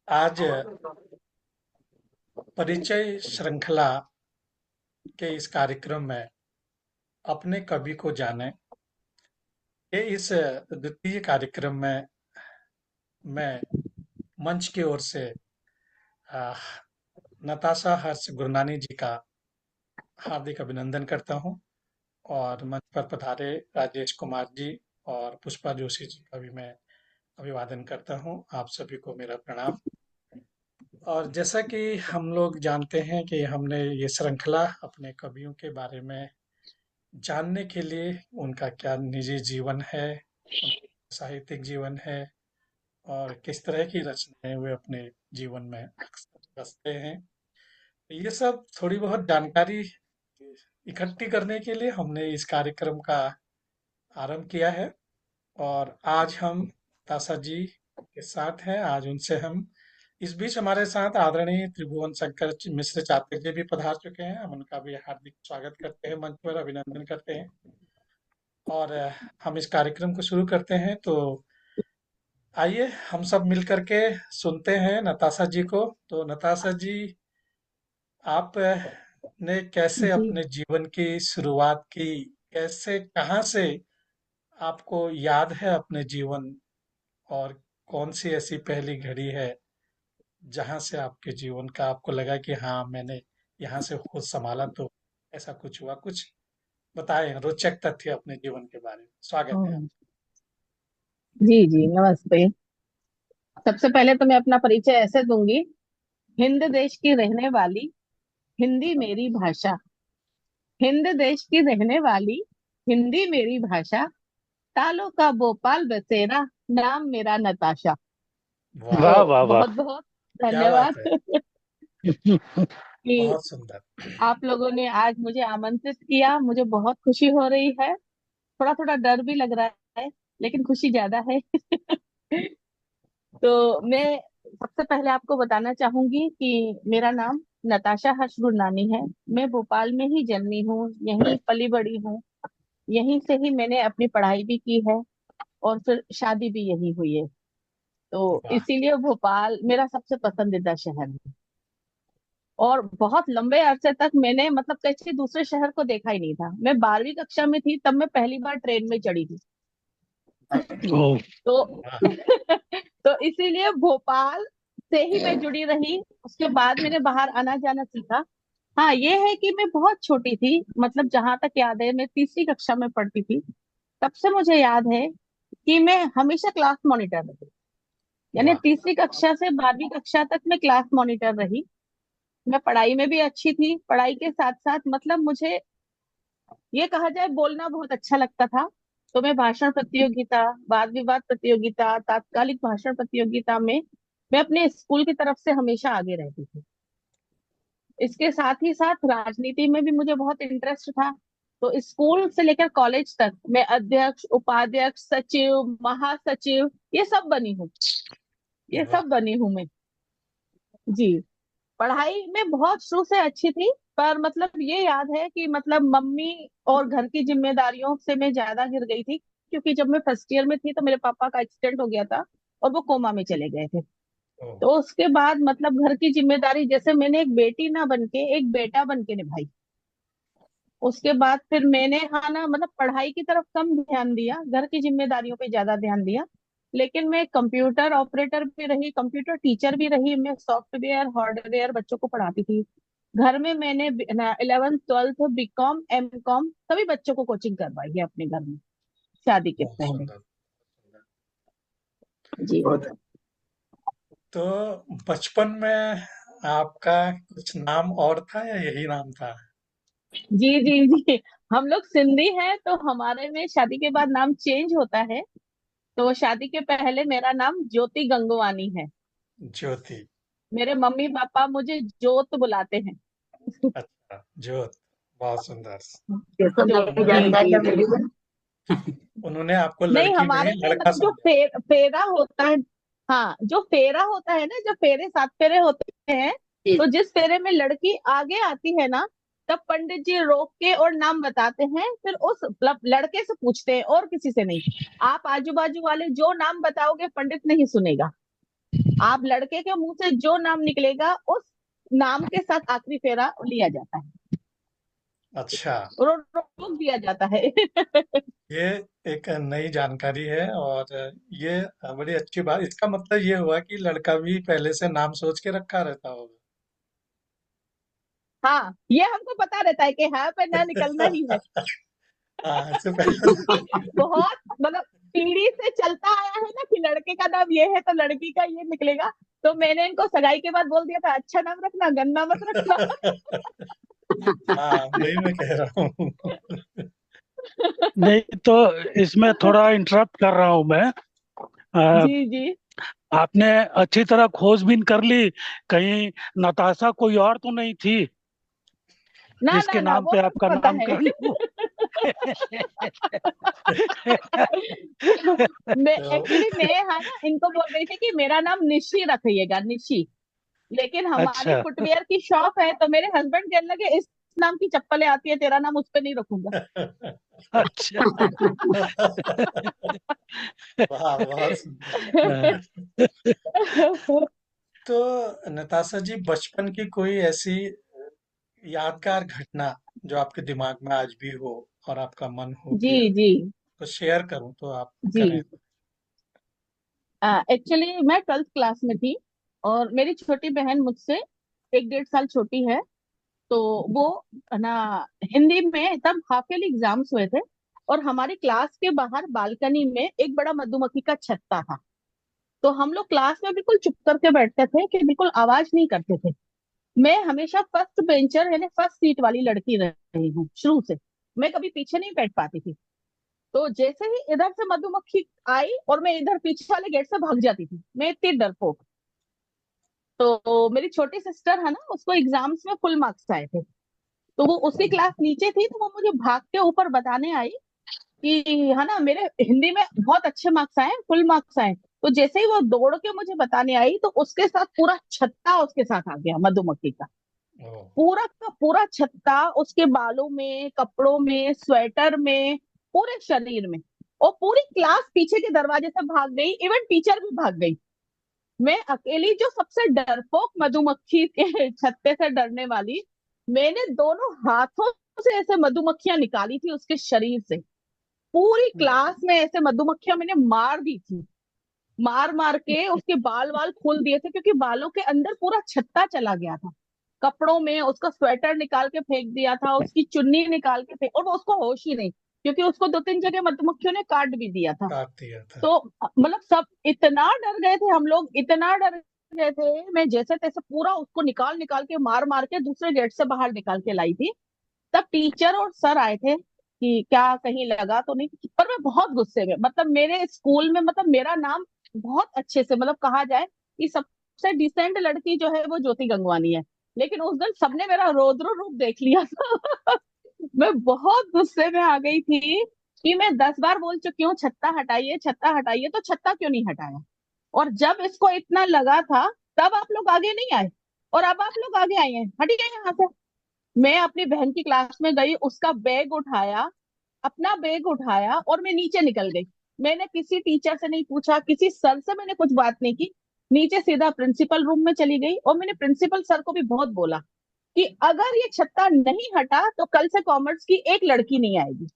आज परिचय श्रृंखला के इस कार्यक्रम में अपने कवि को जाने के इस द्वितीय कार्यक्रम में मैं मंच की ओर से आ, नताशा हर्ष गुरनानी जी का हार्दिक अभिनंदन करता हूं और मंच पर पधारे राजेश कुमार जी और पुष्पा जोशी जी का भी मैं अभिवादन करता हूं। आप सभी को मेरा प्रणाम। और जैसा कि हम लोग जानते हैं कि हमने ये श्रृंखला अपने कवियों के बारे में जानने के लिए उनका क्या निजी जीवन है, उनका साहित्यिक जीवन है और किस तरह की रचनाएं वे अपने जीवन में अक्सर रचते हैं। ये सब थोड़ी बहुत जानकारी इकट्ठी करने के लिए हमने इस कार्यक्रम का आरंभ किया है और आज हम ताशा जी के साथ हैं। आज उनसे हम इस बीच हमारे साथ आदरणीय त्रिभुवन शंकर मिश्र चातक जी भी पधार चुके हैं। हम उनका भी हार्दिक स्वागत करते हैं, मंच पर अभिनंदन करते हैं और हम इस कार्यक्रम को शुरू करते हैं। तो आइए हम सब मिल करके सुनते हैं नताशा जी को। तो नताशा जी, आप ने कैसे जी अपने जीवन की शुरुआत की? कैसे, कहाँ से आपको याद है अपने जीवन, और कौन सी ऐसी पहली घड़ी है जहां से आपके जीवन का आपको लगा कि हाँ, मैंने यहाँ से खुद संभाला? तो ऐसा कुछ हुआ? कुछ बताएं रोचक तथ्य अपने जीवन के बारे में। स्वागत है हाँ, जी जी नमस्ते। सबसे पहले तो मैं अपना परिचय ऐसे दूंगी। हिंद देश की रहने वाली, हिंदी मेरी भाषा। हिंद देश की रहने वाली, हिंदी मेरी भाषा। तालों का भोपाल बसेरा, नाम मेरा नताशा। आप। वाह, तो वाह वाह वाह। बहुत बहुत क्या बात धन्यवाद है! कि बहुत सुंदर। आप लोगों ने आज मुझे आमंत्रित किया। मुझे बहुत खुशी हो रही है। थोड़ा थोड़ा डर भी लग रहा है, लेकिन खुशी ज्यादा है। तो मैं सबसे पहले आपको बताना चाहूंगी कि मेरा नाम नताशा हर्ष गुरनानी है। मैं भोपाल में ही जन्मी हूँ, यहीं पली बड़ी हूँ। यहीं से ही मैंने अपनी पढ़ाई भी की है और फिर शादी भी यही हुई है। तो वाह। इसीलिए भोपाल मेरा सबसे पसंदीदा शहर है। और बहुत लंबे अरसे तक मैंने मतलब किसी दूसरे शहर को देखा ही नहीं था। मैं 12वीं कक्षा में थी तब मैं पहली बार ट्रेन में चढ़ी थी। ओ। तो वाह। तो इसीलिए भोपाल से ही मैं जुड़ी रही। उसके बाद मैंने बाहर आना जाना सीखा। हाँ, ये है कि मैं बहुत छोटी थी, मतलब जहां तक याद है मैं तीसरी कक्षा में पढ़ती थी। तब से मुझे याद है कि मैं हमेशा क्लास मॉनिटर रही। यानी वाह। तीसरी कक्षा से 12वीं कक्षा तक मैं क्लास मॉनिटर रही। मैं पढ़ाई में भी अच्छी थी, पढ़ाई के साथ साथ मतलब मुझे ये कहा जाए बोलना बहुत अच्छा लगता था। तो मैं भाषण प्रतियोगिता, वाद विवाद प्रतियोगिता, तात्कालिक भाषण प्रतियोगिता में मैं अपने स्कूल की तरफ से हमेशा आगे रहती थी। इसके साथ ही साथ राजनीति में भी मुझे बहुत इंटरेस्ट था। तो स्कूल से लेकर कॉलेज तक मैं अध्यक्ष, उपाध्यक्ष, सचिव, महासचिव, ये सब बनी हूँ। ये वाह। सब बनी हूँ मैं। जी। पढ़ाई में बहुत शुरू से अच्छी थी। पर मतलब ये याद है कि मतलब मम्मी और घर की जिम्मेदारियों से मैं ज्यादा गिर गई थी। क्योंकि जब मैं फर्स्ट ईयर में थी तो मेरे पापा का एक्सीडेंट हो गया था और वो कोमा में चले गए थे। ओ। तो उसके बाद मतलब घर की जिम्मेदारी जैसे मैंने एक बेटी ना बन के एक बेटा बन के निभाई। उसके बाद फिर मैंने हाँ ना मतलब पढ़ाई की तरफ कम ध्यान दिया, घर की जिम्मेदारियों पे ज्यादा ध्यान दिया। लेकिन मैं कंप्यूटर ऑपरेटर भी रही, कंप्यूटर टीचर भी रही। मैं सॉफ्टवेयर हार्डवेयर बच्चों को पढ़ाती थी। घर में मैंने 11th 12th बीकॉम एमकॉम सभी बच्चों को कोचिंग करवाई है अपने घर में, शादी के बहुत पहले। सुंदर। जी तो बचपन में आपका कुछ नाम और था या यही नाम था? जी जी जी। हम लोग सिंधी हैं तो हमारे में शादी के बाद नाम चेंज होता है। तो शादी के पहले मेरा नाम ज्योति गंगवानी है। ज्योति। मेरे मम्मी पापा मुझे जोत बुलाते हैं। अच्छा, ज्योत। बहुत सुंदर। ये तो जो नई जी जानकारी जी जी। मिली है। उन्होंने आपको नहीं, लड़की हमारे नहीं में लड़का मतलब जो समझा। फेरा होता है। हाँ, जो फेरा होता है ना, जो फेरे 7 फेरे होते हैं। जी। तो जिस फेरे में लड़की आगे आती है ना, तब पंडित जी रोक के और नाम बताते हैं। फिर उस लड़के से पूछते हैं और किसी से नहीं। आप आजू बाजू वाले जो नाम बताओगे पंडित नहीं सुनेगा। आप लड़के के मुंह से जो नाम निकलेगा उस नाम के साथ आखिरी फेरा लिया जाता है, अच्छा, रोक दिया जाता है। ये एक नई जानकारी है। और ये बड़ी अच्छी बात, इसका मतलब ये हुआ कि लड़का भी पहले से नाम सोच के रखा रहता हाँ, ये हमको पता रहता है कि हाँ पे ना निकलना होगा। ही है। हाँ, इससे पहले। बहुत मतलब पीढ़ी से चलता आया है ना कि लड़के का नाम ये है तो लड़की का ये निकलेगा। तो मैंने इनको सगाई के बाद बोल दिया था, अच्छा नाम रखना, गंदा मत रखना। हाँ, वही मैं कह रहा हूँ। नहीं तो इसमें थोड़ा इंटरप्ट कर रहा हूँ मैं। अ, जी जी। आपने अच्छी तरह खोजबीन कर ली, कहीं नताशा कोई और तो नहीं थी ना ना जिसके ना, नाम वो पे सब आपका पता है। नामकरण हो? मैं तो एक्चुअली मैं हाँ ना इनको बोल रही थी कि मेरा नाम निशी रखिएगा, निशी। लेकिन हमारी अच्छा। फुटवियर की शॉप है तो मेरे हस्बैंड कहने लगे इस नाम की चप्पलें आती है, तेरा नाम उस पे नहीं रखूंगा। अच्छा। वाह, बहुत सुंदर। हाँ। तो नताशा जी, बचपन की कोई ऐसी यादगार घटना जो आपके दिमाग में आज भी हो और आपका मन हो जी कि जी तो शेयर करूं तो आप करें। जी। एक्चुअली मैं 12th क्लास में थी और मेरी छोटी बहन मुझसे 1 1.5 साल छोटी है। तो वो ना हिंदी में तब हाफ ईयरली एग्जाम्स हुए थे और हमारी क्लास के बाहर बालकनी में एक बड़ा मधुमक्खी का छत्ता था। तो हम लोग क्लास में बिल्कुल चुप करके बैठते थे कि बिल्कुल आवाज नहीं करते थे। मैं हमेशा फर्स्ट बेंचर यानी फर्स्ट सीट वाली लड़की रही हूँ शुरू से। मैं कभी पीछे नहीं बैठ पाती थी। तो जैसे ही इधर से मधुमक्खी आई और मैं इधर पीछे वाले गेट से भाग जाती थी, मैं इतनी डरपोक। तो मेरी छोटी सिस्टर है ना, उसको एग्जाम्स में फुल मार्क्स आए थे। तो वो उसकी क्लास नीचे थी तो वो मुझे भाग के ऊपर बताने आई कि है ना मेरे हिंदी में बहुत अच्छे मार्क्स आए, फुल मार्क्स आए। तो जैसे ही वो दौड़ के मुझे बताने आई तो उसके साथ पूरा छत्ता उसके साथ आ गया मधुमक्खी का। ओह। पूरा का पूरा छत्ता उसके बालों में, कपड़ों में, स्वेटर में, पूरे शरीर में। और पूरी क्लास पीछे के दरवाजे से भाग गई, इवन टीचर भी भाग गई। मैं अकेली जो सबसे डरपोक मधुमक्खी के छत्ते से डरने वाली, मैंने दोनों हाथों से ऐसे मधुमक्खियां निकाली थी उसके शरीर से। पूरी क्लास में ऐसे मधुमक्खियां मैंने मार दी थी। मार मार के उसके बाल वाल खोल दिए थे क्योंकि बालों के अंदर पूरा छत्ता चला गया था। कपड़ों में उसका स्वेटर निकाल के फेंक दिया था, उसकी चुन्नी निकाल के फेंक, और वो उसको होश ही नहीं क्योंकि उसको 2 3 जगह मधुमक्खियों ने काट भी दिया था। काट दिया था। तो मतलब सब इतना डर गए थे, हम लोग इतना डर गए थे। मैं जैसे तैसे पूरा उसको निकाल निकाल के मार मार के दूसरे गेट से बाहर निकाल के लाई थी। तब टीचर और सर आए थे कि क्या कहीं लगा तो नहीं। पर मैं बहुत गुस्से में, मतलब मेरे स्कूल में मतलब मेरा नाम बहुत अच्छे से मतलब कहा जाए कि सबसे डिसेंट लड़की जो है वो ज्योति गंगवानी है। लेकिन उस दिन सबने मेरा रौद्र रूप देख लिया था। मैं बहुत गुस्से में आ गई थी कि मैं 10 बार बोल चुकी हूँ छत्ता हटाइए छत्ता हटाइए, तो छत्ता क्यों नहीं हटाया। और जब इसको इतना लगा था तब आप लोग आगे नहीं आए, और अब आप लोग आगे आए हैं, हटिए यहाँ से। मैं अपनी बहन की क्लास में गई, उसका बैग उठाया, अपना बैग उठाया और मैं नीचे निकल गई। मैंने किसी टीचर से नहीं पूछा, किसी सर से मैंने कुछ बात नहीं की। नीचे सीधा प्रिंसिपल रूम में चली गई और मैंने प्रिंसिपल सर को भी बहुत बोला कि अगर ये छत्ता नहीं हटा तो कल से कॉमर्स की एक लड़की नहीं आएगी।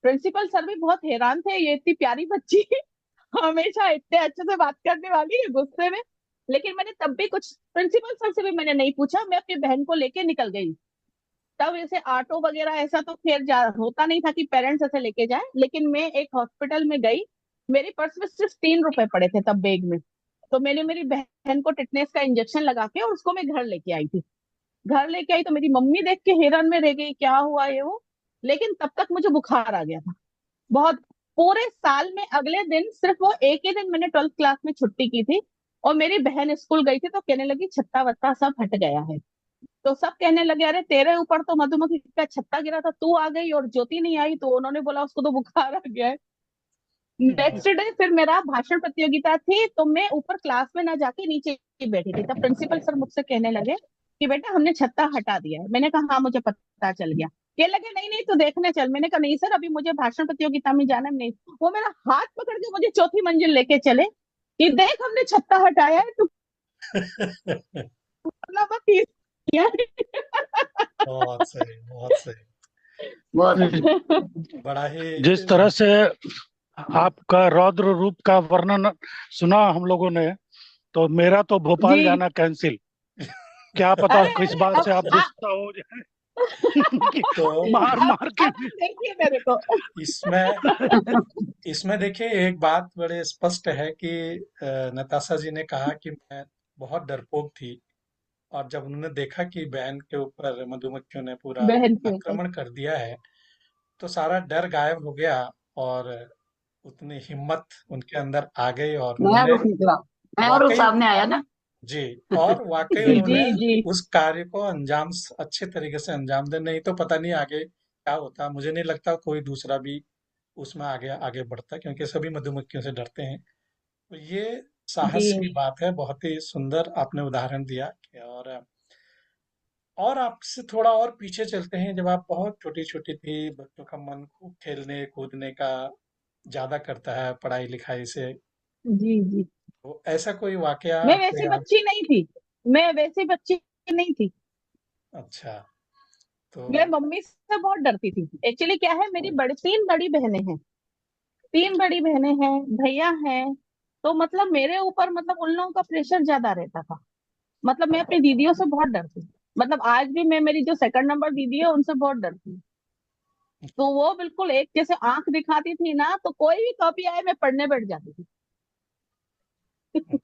प्रिंसिपल सर भी बहुत हैरान थे, ये इतनी प्यारी बच्ची हमेशा इतने अच्छे से बात करने वाली है गुस्से में। लेकिन मैंने तब भी कुछ प्रिंसिपल सर से भी मैंने नहीं पूछा, मैं अपनी बहन को लेके निकल गई। तब ऐसे ऑटो वगैरह ऐसा तो खैर होता नहीं था कि पेरेंट्स ऐसे लेके जाए, लेकिन मैं एक हॉस्पिटल में गई। मेरे पर्स में सिर्फ 3 रुपए पड़े थे तब बैग में। तो मैंने मेरी बहन को टिटनेस का इंजेक्शन लगा के और उसको मैं घर लेके आई थी। घर लेके आई तो मेरी मम्मी देख के हैरान में रह गई, क्या हुआ ये वो। लेकिन तब तक मुझे बुखार आ गया था बहुत। पूरे साल में अगले दिन सिर्फ वो एक ही दिन मैंने 12th क्लास में छुट्टी की थी। और मेरी बहन स्कूल गई थी तो कहने लगी छत्ता वत्ता सब हट गया है। तो सब कहने लगे अरे तेरे ऊपर तो मधुमक्खी का छत्ता गिरा था, तू आ गई और ज्योति नहीं आई, तो उन्होंने बोला उसको तो बुखार आ गया है। नेक्स्ट डे फिर मेरा भाषण प्रतियोगिता थी तो मैं ऊपर क्लास में ना जाके नीचे ही बैठी थी। तब प्रिंसिपल सर मुझसे कहने लगे कि बेटा हमने छत्ता हटा दिया है। मैंने कहा हाँ मुझे पता चल गया। कह लगे नहीं नहीं तू देखने चल। मैंने कहा नहीं सर, अभी मुझे भाषण प्रतियोगिता में जाना है, नहीं। वो मेरा हाथ पकड़ के मुझे चौथी मंजिल लेके चले कि देख हमने छत्ता हटाया है, तू मतलब मत किया बहुत सही, बहुत सही। बहुत बड़ा ही जिस तरह से आपका रौद्र रूप का वर्णन सुना हम लोगों ने, तो मेरा तो भोपाल जी। जाना कैंसिल। क्या पता अरे किस अरे बात अब से आप गुस्सा हो जाए कि तो मार मार के अब देखिए मेरे को। इसमें इसमें देखिए एक बात बड़े स्पष्ट है कि नताशा जी ने कहा कि मैं बहुत डरपोक थी, और जब उन्होंने देखा कि बहन के ऊपर मधुमक्खियों ने पूरा बहन के ऊपर। आक्रमण कर दिया है, तो सारा डर गायब हो गया, और उतनी हिम्मत उनके अंदर आ गई, और नया उन्होंने रूप निकला, नया रूप वाकई, सामने आया ना। जी, और वाकई जी जी उन्होंने जी उस कार्य को अच्छे तरीके से अंजाम दे, नहीं तो पता नहीं आगे क्या होता। मुझे नहीं लगता कोई दूसरा भी उसमें आगे आगे बढ़ता, क्योंकि सभी मधुमक्खियों से डरते हैं। तो ये साहस की जी बात है, बहुत ही सुंदर आपने उदाहरण दिया और आपसे थोड़ा और पीछे चलते हैं, जब आप बहुत छोटी छोटी थी, बच्चों का मन खूब खेलने कूदने का ज्यादा करता है पढ़ाई लिखाई से, जी जी। तो ऐसा कोई वाकया मैं आपको वैसी याद? बच्ची नहीं थी। मैं वैसी बच्ची नहीं थी। अच्छा। तो मैं मम्मी से बहुत डरती थी। एक्चुअली क्या है, मेरी बड़ी 3 बड़ी बहनें हैं। 3 बड़ी बहनें हैं, भैया हैं। तो मतलब मेरे ऊपर मतलब उन लोगों का प्रेशर ज्यादा रहता था। मतलब मैं अपनी दीदियों से बहुत डरती हूँ। मतलब आज भी मैं मेरी जो सेकंड नंबर दीदी है उनसे बहुत डरती हूँ। तो वो बिल्कुल एक जैसे आंख दिखाती थी ना, तो कोई भी कॉपी आए मैं पढ़ने बैठ जाती थी। तो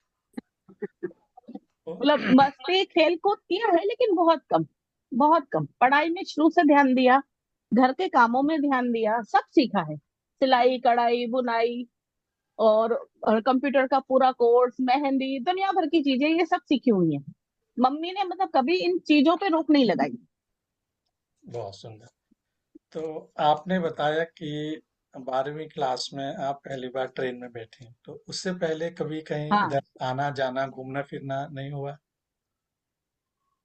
मतलब मस्ती खेल कूद किया है लेकिन बहुत कम। बहुत कम पढ़ाई में शुरू से ध्यान दिया। घर के कामों में ध्यान दिया, सब सीखा है। सिलाई कढ़ाई बुनाई और कंप्यूटर का पूरा कोर्स, मेहंदी, दुनिया भर की चीजें ये सब सीखी हुई है। मम्मी ने मतलब कभी इन चीजों पे रोक नहीं लगाई। बहुत सुंदर। तो आपने बताया कि 12वीं क्लास में आप पहली बार ट्रेन में बैठी, तो उससे पहले कभी कहीं हाँ। इधर आना जाना घूमना फिरना नहीं हुआ?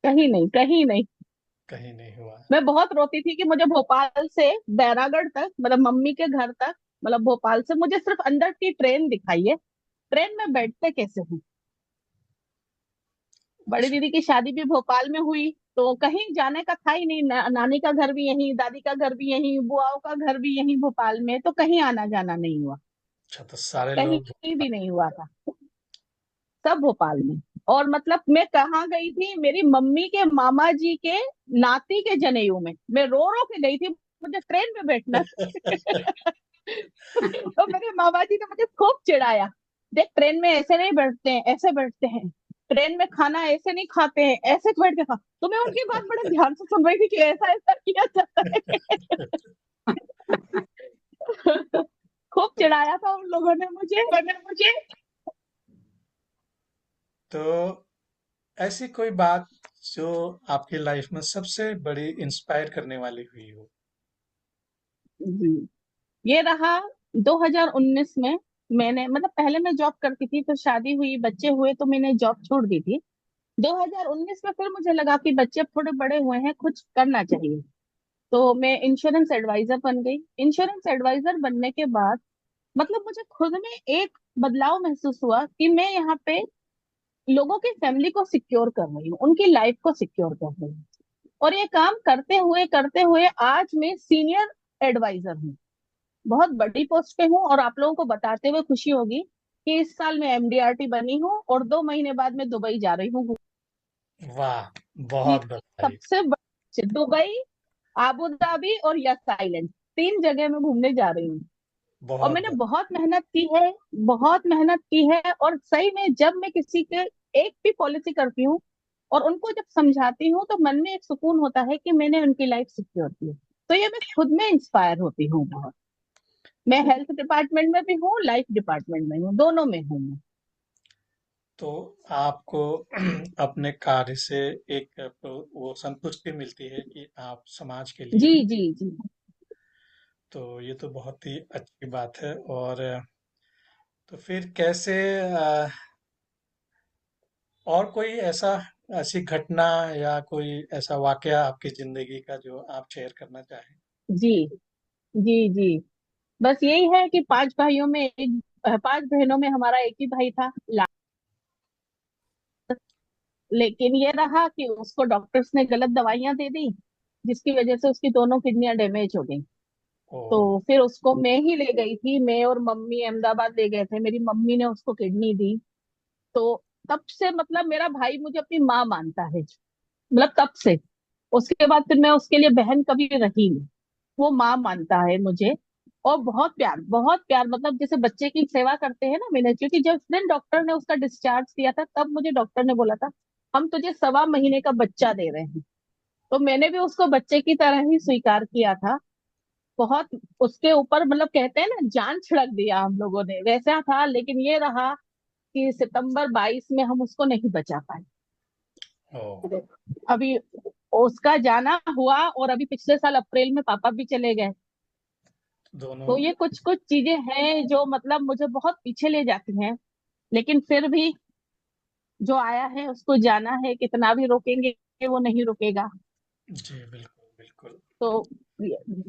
कहीं नहीं, कहीं नहीं। कहीं नहीं हुआ। मैं बहुत रोती थी कि मुझे भोपाल से बैरागढ़ तक, मतलब मम्मी के घर तक, मतलब भोपाल से मुझे सिर्फ अंदर की ट्रेन दिखाई है। ट्रेन में बैठते कैसे हूँ। बड़ी अच्छा। दीदी की शादी भी भोपाल में हुई। तो कहीं जाने का था ही नहीं। नानी का घर भी यहीं, दादी का घर भी यहीं, बुआओं का घर भी यहीं भोपाल में, तो कहीं आना जाना नहीं हुआ। अच्छा, तो सारे कहीं लोग। भी नहीं हुआ था। सब भोपाल में। और मतलब मैं कहाँ गई थी, मेरी मम्मी के मामा जी के नाती के जनेऊ में मैं रो रो के गई थी। मुझे ट्रेन में बैठना है। तो मेरे मामा जी ने मुझे खूब चिढ़ाया। देख ट्रेन में ऐसे नहीं बैठते हैं, ऐसे बैठते हैं। ट्रेन में खाना ऐसे नहीं खाते हैं, ऐसे बैठ के खा। तो मैं उनकी बात बड़े ध्यान से सुन रही थी कि ऐसा ऐसा किया जाता है। खूब चिढ़ाया था उन लोगों ने मुझे। तो ऐसी कोई बात जो आपकी लाइफ में सबसे बड़ी इंस्पायर करने वाली हुई हो? जी। ये रहा 2019 में। मैंने मतलब पहले मैं जॉब करती थी, फिर शादी हुई, बच्चे हुए, तो मैंने जॉब छोड़ दी थी। 2019 में फिर मुझे लगा कि बच्चे अब थोड़े बड़े हुए हैं, कुछ करना चाहिए। तो मैं इंश्योरेंस एडवाइजर बन गई। इंश्योरेंस एडवाइजर बनने के बाद मतलब मुझे खुद में एक बदलाव महसूस हुआ कि मैं यहाँ पे लोगों की फैमिली को सिक्योर कर रही हूँ, उनकी लाइफ को सिक्योर कर रही हूँ। और ये काम करते हुए आज मैं सीनियर एडवाइजर हूँ। बहुत बड़ी पोस्ट पे हूँ, और आप लोगों को बताते हुए खुशी होगी कि इस साल मैं एमडीआरटी बनी हूँ और 2 महीने बाद मैं दुबई जा रही हूँ। वाह, ये बहुत बधाई। सबसे बड़ी दुबई, आबू धाबी और यस आइलैंड, 3 जगह मैं घूमने जा रही हूँ। और बहुत मैंने बधाई। बहुत मेहनत की है। बहुत मेहनत की है, और सही में जब मैं किसी के एक भी पॉलिसी करती हूँ और उनको जब समझाती हूँ, तो मन में एक सुकून होता है कि मैंने उनकी लाइफ सिक्योर की। तो ये मैं खुद में इंस्पायर होती हूँ बहुत। मैं हेल्थ डिपार्टमेंट में भी हूँ, लाइफ डिपार्टमेंट में हूँ, दोनों में हूँ मैं। तो आपको अपने कार्य से एक वो संतुष्टि मिलती है कि आप समाज के लिए, जी जी जी। तो ये तो बहुत ही अच्छी बात है। और तो फिर कैसे और कोई ऐसी घटना या कोई ऐसा वाकया आपकी जिंदगी का जो आप शेयर करना चाहें? जी जी जी। बस यही है कि 5 भाइयों में एक 5 बहनों में हमारा एक ही भाई था। लेकिन ये रहा कि उसको डॉक्टर्स ने गलत दवाइयां दे दी, जिसकी वजह से उसकी दोनों किडनियां डैमेज हो गई। तो ओ। फिर उसको मैं ही ले गई थी, मैं और मम्मी अहमदाबाद ले गए थे, मेरी मम्मी ने उसको किडनी दी। तो तब से मतलब मेरा भाई मुझे अपनी माँ मानता है, मतलब तब से। उसके बाद फिर मैं उसके लिए बहन कभी रही नहीं, वो माँ मानता है मुझे। और बहुत प्यार, बहुत प्यार, मतलब जैसे बच्चे की सेवा करते हैं ना मैंने, क्योंकि जब उस दिन डॉक्टर ने उसका डिस्चार्ज दिया था तब मुझे डॉक्टर ने बोला था हम तुझे 1.25 महीने का बच्चा दे रहे हैं। तो मैंने भी उसको बच्चे की तरह ही स्वीकार किया था। बहुत उसके ऊपर मतलब कहते हैं ना जान छिड़क दिया हम लोगों ने, वैसा था। लेकिन ये रहा कि सितंबर 22 में हम उसको नहीं बचा पाए। ओ। अभी उसका जाना हुआ और अभी पिछले साल अप्रैल में पापा भी चले गए। दोनों। तो ये कुछ कुछ चीजें हैं जो मतलब मुझे बहुत पीछे ले जाती हैं। लेकिन फिर भी जो आया है उसको जाना है, कितना भी रोकेंगे वो नहीं रुकेगा। जी बिल्कुल बिल्कुल। तो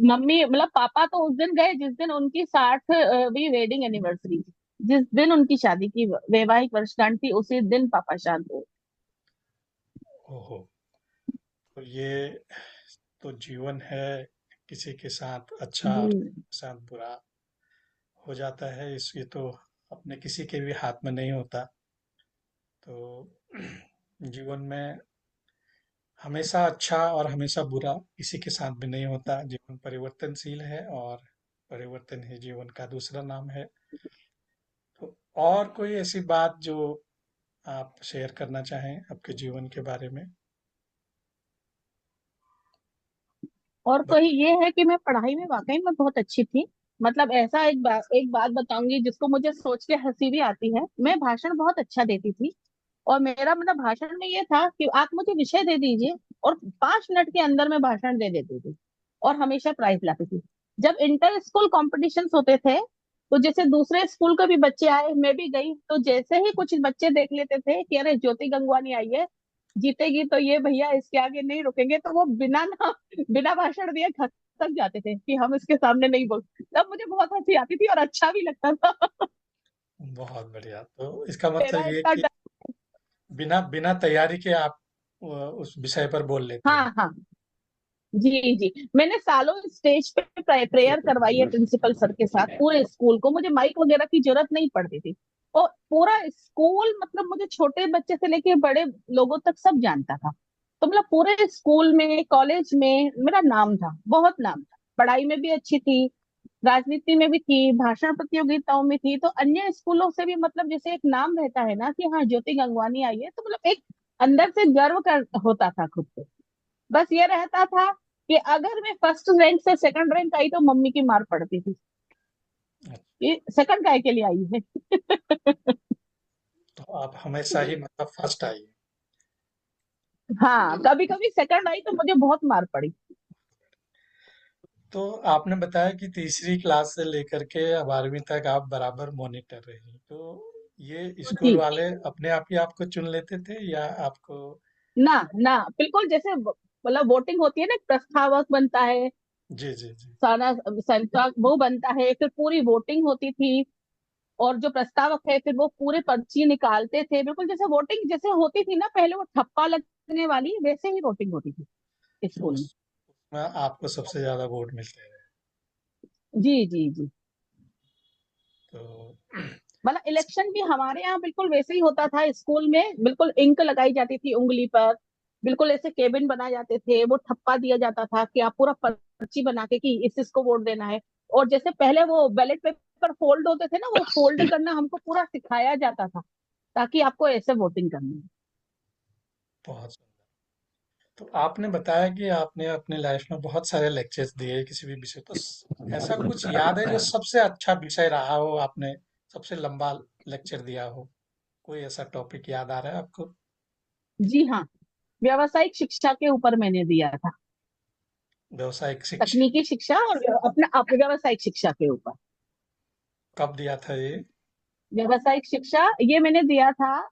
मम्मी मतलब पापा तो उस दिन गए जिस दिन उनकी 60वीं वेडिंग एनिवर्सरी थी। जिस दिन उनकी शादी की वैवाहिक वर्षगांठ थी उसी दिन पापा शांत हुए। ओहो। तो ये तो जीवन है, किसी के साथ अच्छा और किसी जी के साथ बुरा हो जाता है, इस ये तो अपने किसी के भी हाथ में नहीं होता। तो जीवन में हमेशा अच्छा और हमेशा बुरा किसी के साथ भी नहीं होता। जीवन परिवर्तनशील है और परिवर्तन ही जीवन का दूसरा नाम है। तो और कोई ऐसी बात जो आप शेयर करना चाहें आपके जीवन के बारे में? और ब- कोई ये है कि मैं पढ़ाई में वाकई में बहुत अच्छी थी। मतलब ऐसा एक बात बताऊंगी जिसको मुझे सोच के हंसी भी आती है। मैं भाषण बहुत अच्छा देती थी। और मेरा मतलब भाषण में ये था कि आप मुझे विषय दे दीजिए और 5 मिनट के अंदर मैं भाषण दे देती थी और हमेशा प्राइज लाती थी। जब इंटर स्कूल कॉम्पिटिशन्स होते थे तो जैसे दूसरे स्कूल के भी बच्चे आए, मैं भी गई, तो जैसे ही कुछ बच्चे देख लेते थे कि अरे ज्योति गंगवानी आई है, जीतेगी तो ये भैया इसके आगे नहीं रुकेंगे, तो वो बिना भाषण दिए थक जाते थे कि हम इसके सामने नहीं बोल। तब मुझे बहुत हंसी आती थी और अच्छा भी लगता था। बहुत बढ़िया। तो इसका मतलब मेरा ये इतना कि बिना बिना तैयारी के आप उस विषय पर बोल लेते हैं। हाँ हाँ, जी जी, मैंने सालों स्टेज पे प्रेयर करवाई है प्रिंसिपल सर के साथ। पूरे स्कूल को मुझे माइक वगैरह की जरूरत नहीं पड़ती थी। और पूरा स्कूल मतलब मुझे छोटे बच्चे से लेके बड़े लोगों तक सब जानता था। तो मतलब पूरे स्कूल में कॉलेज में मेरा नाम था, बहुत नाम था। पढ़ाई में भी अच्छी थी, राजनीति में भी थी, भाषण प्रतियोगिताओं में थी। तो अन्य स्कूलों से भी मतलब जैसे एक नाम रहता है ना कि हाँ ज्योति गंगवानी आई है, तो मतलब एक अंदर से गर्व कर होता था खुद को। बस ये रहता था कि अगर मैं फर्स्ट रैंक से सेकंड रैंक आई तो मम्मी की मार पड़ती थी कि सेकंड काय के लिए आई है। तो आप हमेशा ही मतलब फर्स्ट आई। हाँ, कभी कभी सेकंड आई तो मुझे बहुत मार पड़ी। तो आपने बताया कि तीसरी क्लास से लेकर के 12वीं तक आप बराबर मॉनिटर रही, तो ये स्कूल जी, वाले अपने आप ही आपको चुन लेते थे या आपको? ना ना, बिल्कुल जैसे मतलब वोटिंग होती है ना, एक प्रस्तावक बनता है, जी जी जी। सारा संचालक वो बनता है, फिर पूरी वोटिंग होती थी। और जो प्रस्तावक है फिर वो पूरे पर्ची निकालते थे, बिल्कुल जैसे वोटिंग जैसे होती थी ना पहले, वो ठप्पा लगने वाली वैसे ही वोटिंग होती थी तो स्कूल में। उसमें आपको सबसे ज्यादा वोट मिलते हैं? जी जी जी, तो मतलब इलेक्शन भी हमारे यहाँ बिल्कुल वैसे ही होता था स्कूल में। बिल्कुल इंक लगाई जाती थी उंगली पर, बिल्कुल ऐसे केबिन बनाए जाते थे, वो ठप्पा दिया जाता था कि आप पूरा पर्ची बना के कि इसको वोट देना है। और जैसे पहले वो बैलेट पेपर फोल्ड होते थे ना, वो फोल्ड करना हमको पूरा सिखाया जाता था ताकि आपको ऐसे वोटिंग करनी है। बहुत सुंदर। तो आपने बताया कि आपने अपने लाइफ में बहुत सारे लेक्चर्स दिए किसी भी विषय, तो ऐसा कुछ याद है जो सबसे अच्छा विषय रहा हो, आपने सबसे लंबा लेक्चर दिया हो? कोई ऐसा टॉपिक याद आ रहा है आपको? जी हाँ, व्यावसायिक शिक्षा के ऊपर मैंने दिया था। व्यवसायिक शिक्षा। तकनीकी शिक्षा और व्यावसायिक शिक्षा के ऊपर। कब दिया था ये? व्यावसायिक शिक्षा ये मैंने दिया था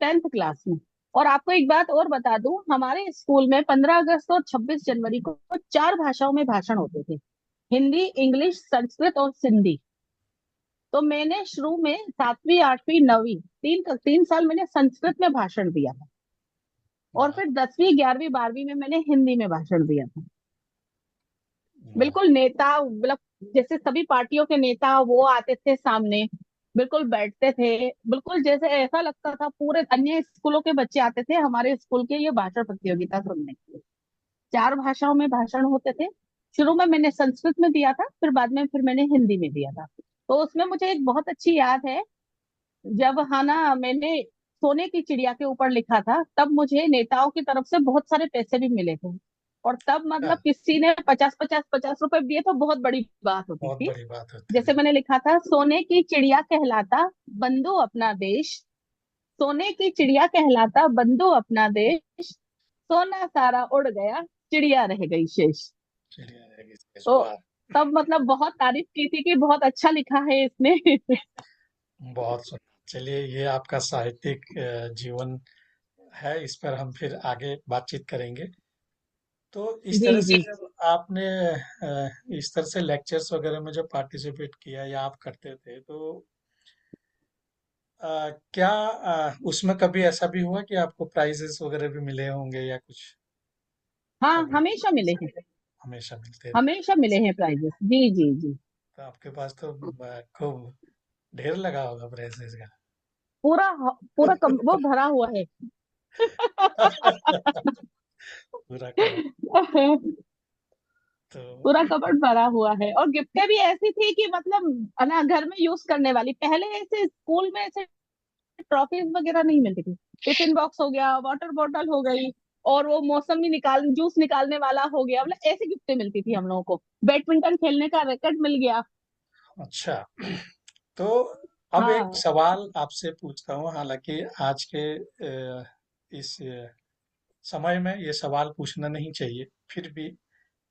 10th क्लास में। और आपको एक बात और बता दूं, हमारे स्कूल में 15 अगस्त और 26 जनवरी को 4 भाषाओं में भाषण होते थे, हिंदी, इंग्लिश, संस्कृत और सिंधी। तो मैंने शुरू में 7वीं 8वीं 9वीं 3 साल मैंने संस्कृत में भाषण दिया था, और वाह फिर 10वीं 11वीं 12वीं में मैंने हिंदी में भाषण दिया था। वाह। बिल्कुल नेता, मतलब जैसे सभी पार्टियों के नेता वो आते थे सामने, बिल्कुल बैठते थे, बिल्कुल जैसे ऐसा लगता था पूरे अन्य स्कूलों के बच्चे आते थे हमारे स्कूल के ये भाषण प्रतियोगिता सुनने के लिए। 4 भाषाओं में भाषण होते थे। शुरू में मैंने संस्कृत में दिया था, फिर बाद में फिर मैंने हिंदी में दिया था। तो उसमें मुझे एक बहुत अच्छी याद है, जब हाँ ना मैंने सोने की चिड़िया के ऊपर लिखा था, तब मुझे नेताओं की तरफ से बहुत सारे पैसे भी मिले थे। और तब मतलब हाँ, किसी ने 50 50 50 रुपए दिए तो बहुत बड़ी बात होती बहुत थी। बड़ी बात होती जैसे थी। मैंने लिखा था, सोने की चिड़िया कहलाता बंधु अपना देश, सोने की चिड़िया कहलाता बंधु अपना देश, सोना सारा उड़ गया, चिड़िया रह गई शेष। चलिए आगे इस तो वाह। तब मतलब बहुत तारीफ की थी कि बहुत अच्छा लिखा है इसने। बहुत सुंदर। चलिए, ये आपका साहित्यिक जीवन है, इस पर हम फिर आगे बातचीत करेंगे। तो इस जी तरह से जी। जब आपने इस तरह से लेक्चर्स वगैरह में जब पार्टिसिपेट किया या आप करते थे, तो क्या उसमें कभी ऐसा भी हुआ कि आपको प्राइजेस वगैरह भी मिले होंगे या कुछ? हाँ, कभी हमेशा मिले हैं। हमेशा मिलते थे? हमेशा मिले हैं प्राइजेस, जी जी जी। तो आपके पास तो खूब ढेर लगा होगा प्राइजेस का। पूरा वो भरा हुआ है। पूरा कवर। तो पूरा कबर्ड भरा हुआ है, और गिफ्टें भी ऐसी थी कि मतलब है ना, घर में यूज करने वाली। पहले ऐसे स्कूल में ऐसे ट्रॉफीज वगैरह नहीं मिलती थी। टिफिन बॉक्स हो गया, वाटर बॉटल हो गई, और वो मौसमी जूस निकालने वाला हो गया, मतलब ऐसी गिफ्टें मिलती थी हम लोगों को। बैडमिंटन खेलने का रैकेट मिल गया। अच्छा। तो अब एक हाँ, सवाल आपसे पूछता हूँ, हालांकि आज के इस समय में ये सवाल पूछना नहीं चाहिए, फिर भी,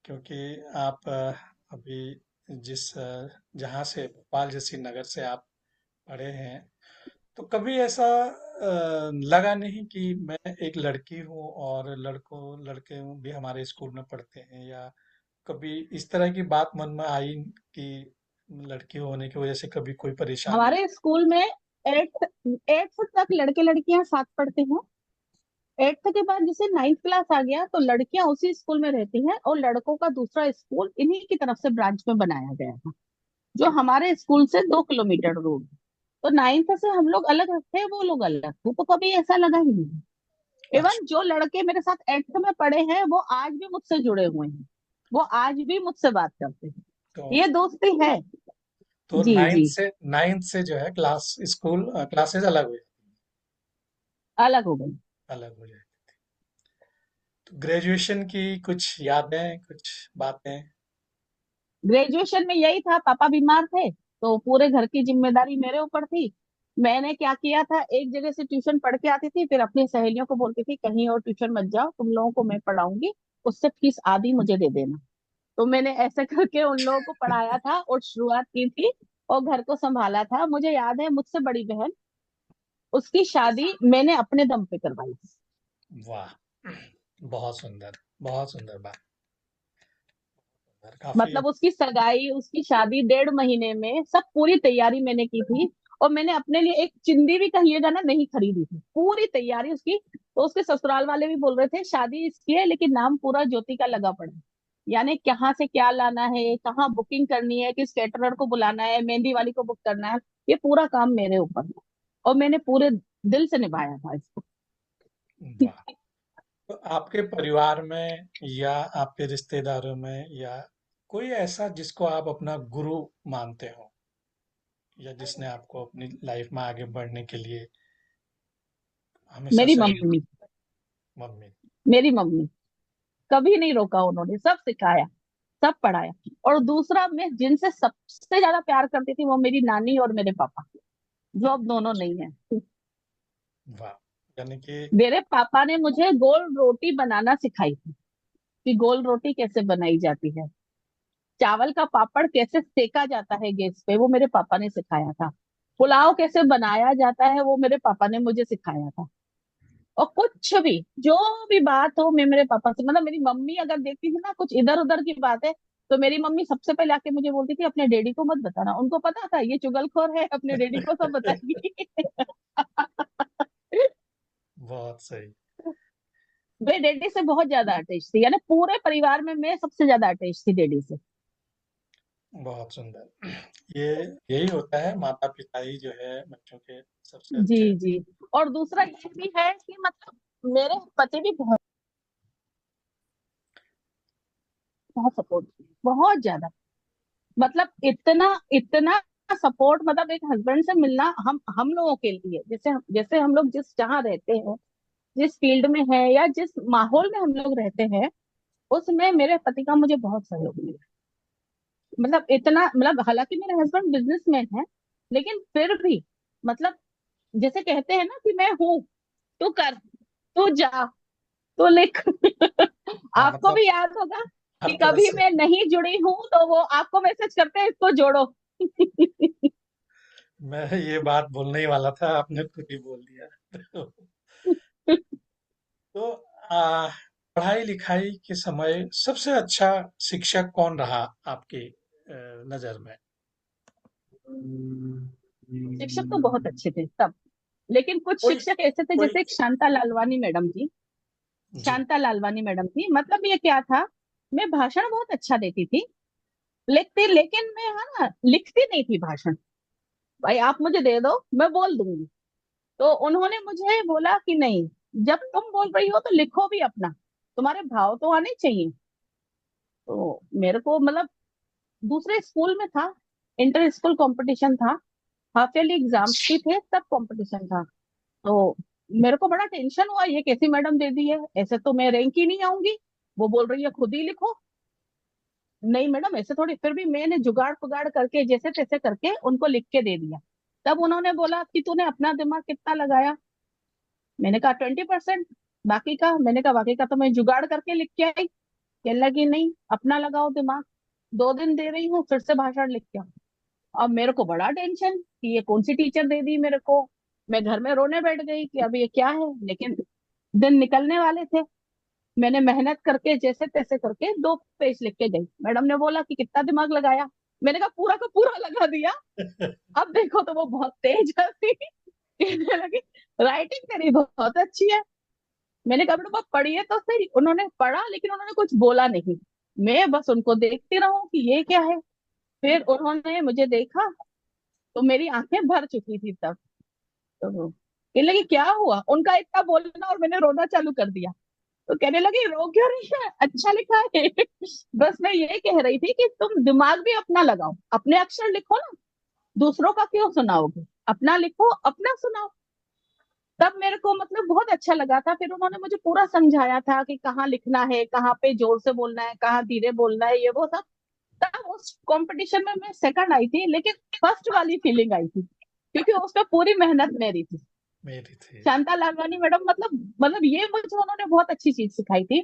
क्योंकि आप अभी जहाँ से, भोपाल जैसी नगर से आप पढ़े हैं, तो कभी ऐसा लगा नहीं कि मैं एक लड़की हूँ और लड़के भी हमारे स्कूल में पढ़ते हैं, या कभी इस तरह की बात मन में आई कि लड़की होने की वजह से कभी कोई परेशानी? हमारे स्कूल में एट्थ एट्थ तक लड़के लड़कियां साथ पढ़ते हैं। एट्थ के बाद जैसे 9th क्लास आ गया तो लड़कियां उसी स्कूल में रहती हैं, और लड़कों का दूसरा स्कूल इन्हीं की तरफ से ब्रांच में बनाया गया था, जो हमारे स्कूल से 2 किलोमीटर दूर। तो 9th से हम लोग अलग थे, वो लोग अलग थे, तो कभी ऐसा लगा ही नहीं। अच्छा। इवन जो लड़के मेरे साथ 8th में पढ़े हैं वो आज भी मुझसे जुड़े हुए हैं, वो आज भी मुझसे बात करते हैं। तो ये दोस्ती है। तो जी जी। नाइन्थ से जो है स्कूल क्लासेस अलग हो अलग हो गई। अलग हो जाए। तो ग्रेजुएशन की कुछ यादें, कुछ बातें? ग्रेजुएशन में यही था, पापा बीमार थे तो पूरे घर की जिम्मेदारी मेरे ऊपर थी। मैंने क्या किया था, एक जगह से ट्यूशन पढ़ के आती थी, फिर अपनी सहेलियों को बोलती थी कहीं और ट्यूशन मत जाओ, तुम लोगों को मैं पढ़ाऊंगी, उससे फीस आधी मुझे दे देना। तो मैंने ऐसे करके उन लोगों को पढ़ाया था और शुरुआत की थी, और घर को संभाला था। मुझे याद है, मुझसे बड़ी बहन, उसकी शादी मैंने अपने दम पे करवाई थी। वाह। बहुत सुंदर, बहुत सुंदर बात। काफी। मतलब उसकी सगाई, उसकी शादी 1.5 महीने में सब पूरी तैयारी मैंने की थी। और मैंने अपने लिए एक चिंदी भी कहिएगा ना नहीं खरीदी थी, पूरी तैयारी उसकी। तो उसके ससुराल वाले भी बोल रहे थे शादी इसकी है लेकिन नाम पूरा ज्योति का लगा पड़ा है। यानी कहाँ से क्या लाना है, कहाँ बुकिंग करनी है, किस कैटरर को बुलाना है, मेहंदी वाली को बुक करना है, ये पूरा काम मेरे ऊपर है। और मैंने पूरे दिल से निभाया था इसको। वाह। तो आपके परिवार में या आपके रिश्तेदारों में, या कोई ऐसा जिसको आप अपना गुरु मानते हो, या जिसने आपको अपनी लाइफ में आगे बढ़ने के लिए हमेशा मेरी सहयोग? मम्मी। मम्मी। मेरी मम्मी कभी नहीं रोका, उन्होंने सब सिखाया, सब पढ़ाया। और दूसरा, मैं जिनसे सबसे ज्यादा प्यार करती थी वो मेरी नानी और मेरे पापा, जो अब दोनों नहीं है। वाह। यानी कि मेरे पापा ने मुझे गोल रोटी बनाना सिखाई थी, कि गोल रोटी कैसे बनाई जाती है, चावल का पापड़ कैसे सेका जाता है गैस पे, वो मेरे पापा ने सिखाया था, पुलाव कैसे बनाया जाता है वो मेरे पापा ने मुझे सिखाया था। और कुछ भी, जो भी बात हो, मैं मेरे पापा से, मतलब मेरी मम्मी अगर देखती थी ना कुछ इधर उधर की बात है, तो मेरी मम्मी सबसे पहले आके मुझे बोलती थी अपने डैडी को मत बताना, उनको पता था ये चुगलखोर है, अपने डैडी को सब बताएगी। बहुत सही। मैं डैडी से बहुत ज्यादा अटैच थी, यानी पूरे परिवार में मैं सबसे ज्यादा अटैच थी डैडी से। बहुत सुंदर। ये यही होता है, माता पिता ही जो है बच्चों के सबसे जी अच्छे। जी। और दूसरा ये भी है कि मतलब मेरे पति भी बहुत बहुत सपोर्ट, बहुत ज्यादा, मतलब इतना इतना सपोर्ट, मतलब एक हस्बैंड से मिलना हम लोगों के लिए, जैसे जैसे हम लोग जिस जहाँ रहते हैं, जिस फील्ड में है या जिस माहौल में हम लोग रहते हैं, उसमें मेरे पति का मुझे बहुत सहयोग मिला। मतलब इतना, मतलब हालांकि मेरे हस्बैंड बिजनेसमैन है, लेकिन फिर भी मतलब जैसे कहते हैं ना कि मैं हूँ, तू कर, तू जा, तू लिख। हाँ, आपको मतलब भी याद होगा हर कि तरह कभी से। मैं नहीं जुड़ी हूँ तो वो आपको मैसेज करते हैं इसको जोड़ो। मैं ये बात बोलने ही वाला था, आपने खुद ही बोल दिया। तो आ, पढ़ाई लिखाई के समय सबसे अच्छा शिक्षक कौन रहा आपकी नजर में? शिक्षक तो बहुत अच्छे थे सब, लेकिन कुछ कोई शिक्षक ऐसे थे, कोई जैसे एक शांता लालवानी मैडम थी। जी। शांता लालवानी मैडम थी, मतलब ये क्या था, मैं भाषण बहुत अच्छा देती थी, लिखती, लेकिन मैं है ना लिखती नहीं थी भाषण। भाई आप मुझे दे दो, मैं बोल दूंगी। तो उन्होंने मुझे बोला कि नहीं, जब तुम बोल रही हो तो लिखो भी अपना, तुम्हारे भाव तो आने चाहिए। तो मेरे को मतलब दूसरे स्कूल में था, इंटर स्कूल कंपटीशन था, हाफ ईयरली एग्जाम्स भी थे, तब कंपटीशन था। तो मेरे को बड़ा टेंशन हुआ, ये कैसी मैडम दे दी है, ऐसे तो मैं रैंक ही नहीं आऊंगी, वो बोल रही है खुद ही लिखो। नहीं मैडम ऐसे थोड़ी, फिर भी मैंने जुगाड़ पुगाड़ करके जैसे तैसे करके उनको लिख के दे दिया। तब उन्होंने बोला कि तूने अपना दिमाग कितना लगाया, मैंने कहा 20%। बाकी का, मैंने कहा बाकी का तो मैं जुगाड़ करके लिख के आई। कहने लगी नहीं अपना लगाओ दिमाग, 2 दिन दे रही हूँ फिर से भाषण लिख के आओ। अब मेरे को बड़ा टेंशन कि ये कौन सी टीचर दे दी मेरे को। मैं घर में रोने बैठ गई कि अब ये क्या है, लेकिन दिन निकलने वाले थे। मैंने मेहनत करके जैसे तैसे करके 2 पेज लिख के गई। मैडम ने बोला कि कितना दिमाग लगाया, मैंने कहा पूरा का पूरा लगा दिया। अब देखो तो वो बहुत तेज हंसी, कहने लगी राइटिंग तेरी बहुत अच्छी है। मैंने कहा बेटा पढ़िए तो सही। उन्होंने पढ़ा लेकिन उन्होंने कुछ बोला नहीं, मैं बस उनको देखती रहूं कि ये क्या है। फिर उन्होंने मुझे देखा तो मेरी आंखें भर चुकी थी तब। तो कहने लगी क्या हुआ, उनका इतना बोलना और मैंने रोना चालू कर दिया। तो कहने लगी रो क्यों रही है, अच्छा लिखा है। बस मैं ये कह रही थी कि तुम दिमाग भी अपना लगाओ, अपने अक्षर लिखो ना, दूसरों का क्यों सुनाओगे, अपना लिखो अपना सुनाओ। तब मेरे को मतलब बहुत अच्छा लगा था। फिर उन्होंने मुझे पूरा समझाया था कि कहाँ लिखना है, कहाँ पे जोर से बोलना है, कहाँ धीरे बोलना है, ये वो सब। तब उस कंपटीशन में मैं सेकंड आई थी, लेकिन फर्स्ट वाली फीलिंग आई थी, क्योंकि उसमें पूरी मेहनत मेरी थी। मेरी थी। शांता लालवानी मैडम मतलब ये मुझे उन्होंने बहुत अच्छी चीज सिखाई थी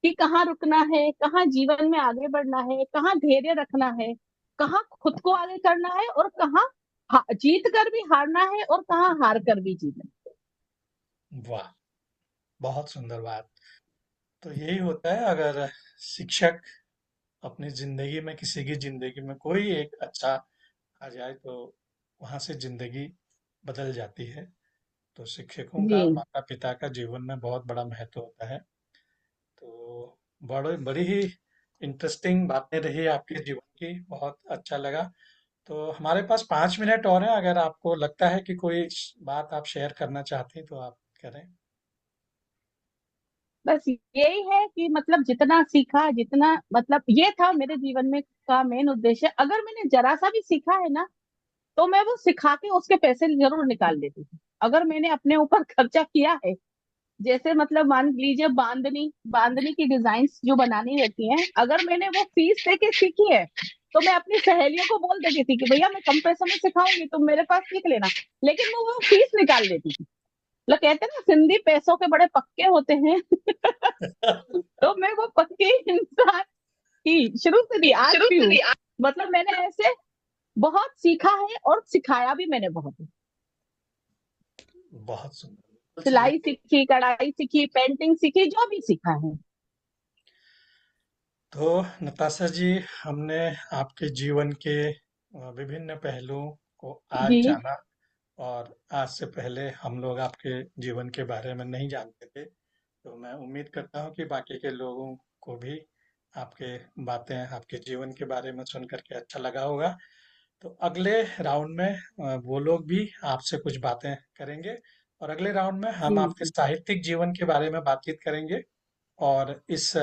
कि कहाँ रुकना है, कहाँ जीवन में आगे बढ़ना है, कहाँ धैर्य रखना है, कहाँ खुद को आगे करना है, और कहाँ जीत कर भी हारना है, और कहाँ हार कर भी जीतना। वाह, बहुत सुंदर बात। तो यही होता है, अगर शिक्षक अपनी जिंदगी में, किसी की जिंदगी में कोई एक अच्छा आ जाए तो वहां से जिंदगी बदल जाती है। तो शिक्षकों जी का माता पिता का जीवन में बहुत बड़ा महत्व होता है। तो बड़े बड़ी ही इंटरेस्टिंग बातें रही आपके जीवन की, बहुत अच्छा लगा। तो हमारे पास 5 मिनट और है, अगर आपको लगता है कि कोई बात आप शेयर करना चाहते हैं तो आप करें। बस यही है कि मतलब जितना सीखा, जितना मतलब ये था मेरे जीवन में का मेन उद्देश्य, अगर मैंने जरा सा भी सीखा है ना, तो मैं वो सिखा के उसके पैसे जरूर निकाल लेती थी। अगर मैंने अपने ऊपर खर्चा किया है, जैसे मतलब मान लीजिए बांधनी बांधनी की डिजाइन्स जो बनानी रहती हैं, अगर मैंने वो फीस देके सीखी है, तो मैं अपनी सहेलियों को बोल देती थी कि भैया मैं कम पैसों में सिखाऊंगी, तुम मेरे पास सीख लेना। लेकिन मैं वो फीस निकाल लेती थी। लोग कहते हैं ना सिंधी पैसों के बड़े पक्के होते हैं। तो मैं वो पक्के इंसान थी, शुरू से थी, आज शुरू भी से हूँ। नहीं। मतलब मैंने ऐसे बहुत सीखा है और सिखाया भी मैंने बहुत है। बहुत सुंदर, कुछ सिलाई देखिए। सीखी, कढ़ाई सीखी, पेंटिंग सीखी, जो भी सीखा है। तो नताशा जी, हमने आपके जीवन के विभिन्न पहलुओं को आज जी जाना, और आज से पहले हम लोग आपके जीवन के बारे में नहीं जानते थे। तो मैं उम्मीद करता हूँ कि बाकी के लोगों को भी आपके बातें, आपके जीवन के बारे में सुन करके अच्छा लगा होगा। तो अगले राउंड में वो लोग भी आपसे कुछ बातें करेंगे, और अगले राउंड में जी हम आपके जी साहित्यिक जीवन के बारे में बातचीत करेंगे। और इस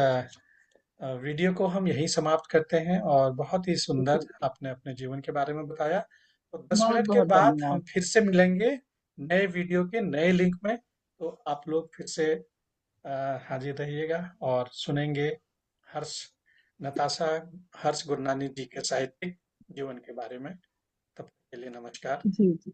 वीडियो को हम यहीं समाप्त करते हैं, और बहुत ही सुंदर जी आपने अपने जीवन के बारे में बताया। तो 10 बहुत मिनट के बहुत बाद हम धन्यवाद। फिर से मिलेंगे नए वीडियो के नए लिंक में। तो आप लोग फिर से हाजिर रहिएगा और सुनेंगे हर्ष नताशा हर्ष गुरनानी जी के साहित्यिक जीवन के बारे में। तब तक के लिए नमस्कार। जी जी।